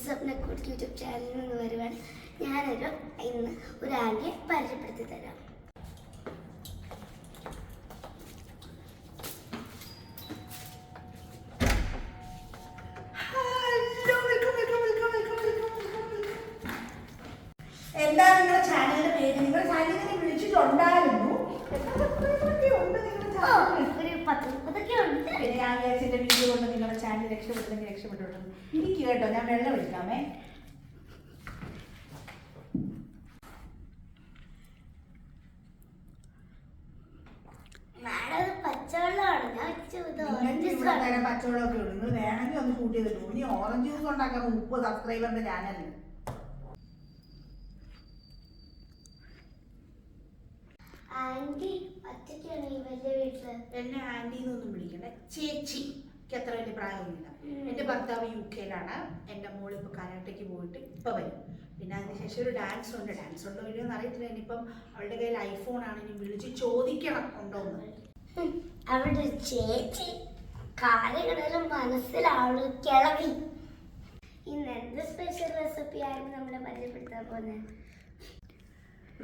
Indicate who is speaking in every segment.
Speaker 1: സ്വപ്നക്കൂട്ട് YouTube ചാനലിൽ നിന്ന് വരുവാണ്. ഇന്ന് ഒരു ആൻറ്റിയെ പരിചയപ്പെടുത്തി തരാം.
Speaker 2: എന്താ നിങ്ങളുടെ ചാനലിന്റെ പേര്? നിങ്ങളുടെ ചാനലിനെ വിളിച്ചിട്ടുണ്ടായിരുന്നു. പിന്നെ ഞാൻ വിചാരിച്ചെന്റെ വീഡിയോ കൊണ്ട് നിങ്ങളുടെ ചാനൽ രക്ഷപ്പെട്ടെങ്കിൽ രക്ഷപ്പെട്ടു. എനിക്ക് കേട്ടോ, ഞാൻ വെള്ളം എടുക്കാമേ. പച്ചവെള്ളമൊക്കെ ഉള്ളു. നിങ്ങൾ വേണമെങ്കിൽ ഒന്ന് ഷൂട്ട് ചെയ്തിട്ടു. ഇനി ഓറഞ്ച് ജ്യൂസ് ഉണ്ടാക്കാൻ 30 സബ്സ്ക്രൈബറിന്റെ ചാനലിൽ. എന്നെ ആന്റി എന്നൊന്നും വിളിക്കണ്ടേ, ചേച്ചിക്ക് അത്ര വലിയ പ്രായമൊന്നുമില്ല. എന്റെ ഭർത്താവ് UK-ലാണ്. എന്റെ മോള് ഇപ്പൊ കരാട്ടയ്ക്ക് പോയിട്ട് ഇപ്പൊ വരും. പിന്നെ അതിനുശേഷം ഒരു ഡാൻസ് ഉണ്ട്. ഡാൻസ് ഉണ്ടോ ഇല്ലയോ എന്ന് അറിയത്തില്ല. ഇനിയിപ്പം അവളുടെ കയ്യിൽ ഐഫോൺ ആണ്. ഇനി വിളിച്ച് ചോദിക്കണം ഉണ്ടോന്ന്.
Speaker 1: അവിടെ ചേച്ചി കാലഘട്ടം മനസ്സിലാവുള്ളൂ കിളവി. ഇന്ന് എന്ത് സ്പെഷ്യൽ റെസിപ്പി ആയിരുന്നു നമ്മളെ പരിചയപ്പെടുത്താൻ പോകുന്നത്?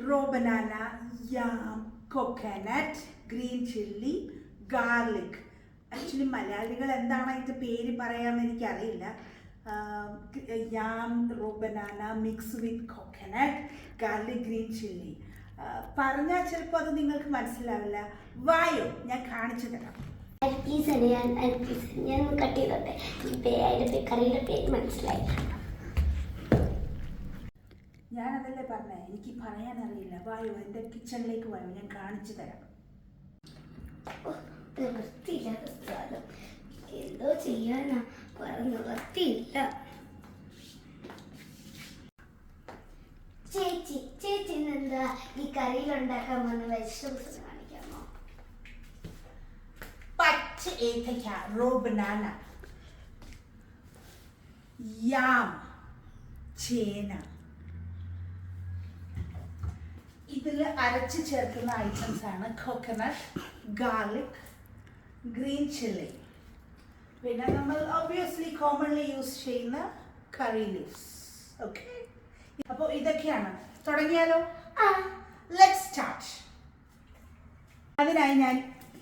Speaker 2: Raw banana, yam, coconut, green chilli, garlic. Actually മലയാളികൾ എന്താണ് അതിൻ്റെ പേര് പറയാമെന്ന് എനിക്കറിയില്ല. Yam, raw banana mix with coconut, garlic, green chilli. പറഞ്ഞാൽ ചിലപ്പോൾ അത് നിങ്ങൾക്ക് മനസ്സിലാവില്ല. വായോ, ഞാൻ കാണിച്ചു തരാം.
Speaker 1: ഞാൻ കട്ട് ചെയ്തോട്ടെ. അതിൻ്റെ കറിയുടെ പേര് മനസ്സിലായി.
Speaker 2: ഞാനതല്ലേ പറഞ്ഞേ, എനിക്ക് പറയാനറിയില്ല. വായോ, എൻ്റെ കിച്ചണിലേക്ക് വായോ, ഞാൻ കാണിച്ചു തരാം.
Speaker 1: വൃത്തിയില്ലാത്ത സ്ഥലം എന്തോ ചെയ്യാനാ, പറഞ്ഞു വൃത്തിയില്ല. ചേച്ചി എന്താ ഈ കറിയിലുണ്ടാക്കാൻ വന്ന വെജിറ്റബിൾസ് കാണിക്കാമോ?
Speaker 2: പച്ച ഏത്തയ്ക്ക, റോ ബനാന, യാം, ചേന. ഇതിൽ അരച്ച് ചേർക്കുന്ന ഐറ്റംസ് ആണ് കോക്കനട്ട്, ഗാർലിക്, ഗ്രീൻ ചില്ലി. പിന്നെ നമ്മൾ ഒബ്വിയസ്ലി കോമൺലി യൂസ് ചെയ്യുന്ന കറി ലീവ്സ്. ഓക്കെ, അപ്പോൾ ഇതൊക്കെയാണ്. തുടങ്ങിയാലോ? Let's start. അതിനായി ഞാൻ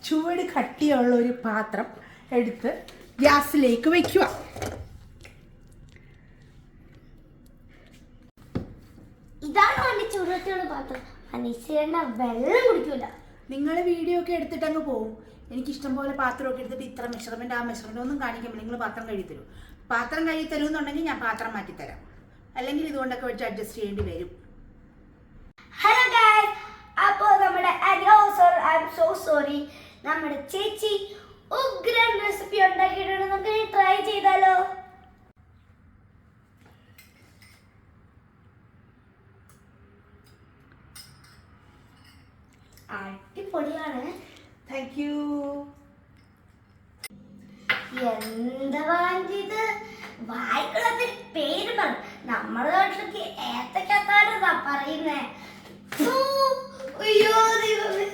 Speaker 2: ചൂട് കട്ടിയുള്ള ഒരു പാത്രം എടുത്ത് ഗ്യാസിലേക്ക് വയ്ക്കുക.
Speaker 1: ഇതാണ് വണ്ടി ചൂടുള്ള പാത്രം. അനീശ്വരണ്ട വെള്ളം കുടിക്കൂല.
Speaker 2: നിങ്ങൾ വീഡിയോ ഒക്കെ എടുത്തിട്ട് അങ്ങ് പോകും. എനിക്കിഷ്ടം പോലെ പാത്രമൊക്കെ എടുത്തിട്ട് ഇത്ര മെഷർമെൻറ്റ് ആ മെഷർമെൻറ്റ് ഒന്നും കാണിക്കുമ്പോൾ നിങ്ങൾ പാത്രം കഴുകി തരും. പാത്രം കഴുകി തരുമെന്നുണ്ടെങ്കിൽ ഞാൻ പാത്രം മാറ്റിത്തരാം. അല്ലെങ്കിൽ ഇതുകൊണ്ടൊക്കെ വെച്ച് അഡ്ജസ്റ്റ് ചെയ്യേണ്ടി വരും.
Speaker 1: ഹലോ ഗൈസ്, അപ്പോൾ നമ്മുടെ നമ്മുടെ ചേച്ചി ഉഗ്രൻ റെസിപ്പി ഉണ്ടാക്കിയിട്ടുണ്ട്. നമുക്ക് ട്രൈ ചെയ്താലോ? അടിപൊളിയാണ്.
Speaker 2: Thank you.
Speaker 1: എന്താ വാങ്ങിയത്? വായിക്കുള്ളതിൽ പേര് പറഞ്ഞു. നമ്മുടെ നാട്ടിലേക്ക് ഏത്തക്കാത്താണെന്നാ പറയുന്നേ. അയ്യോ ദൈവമേ.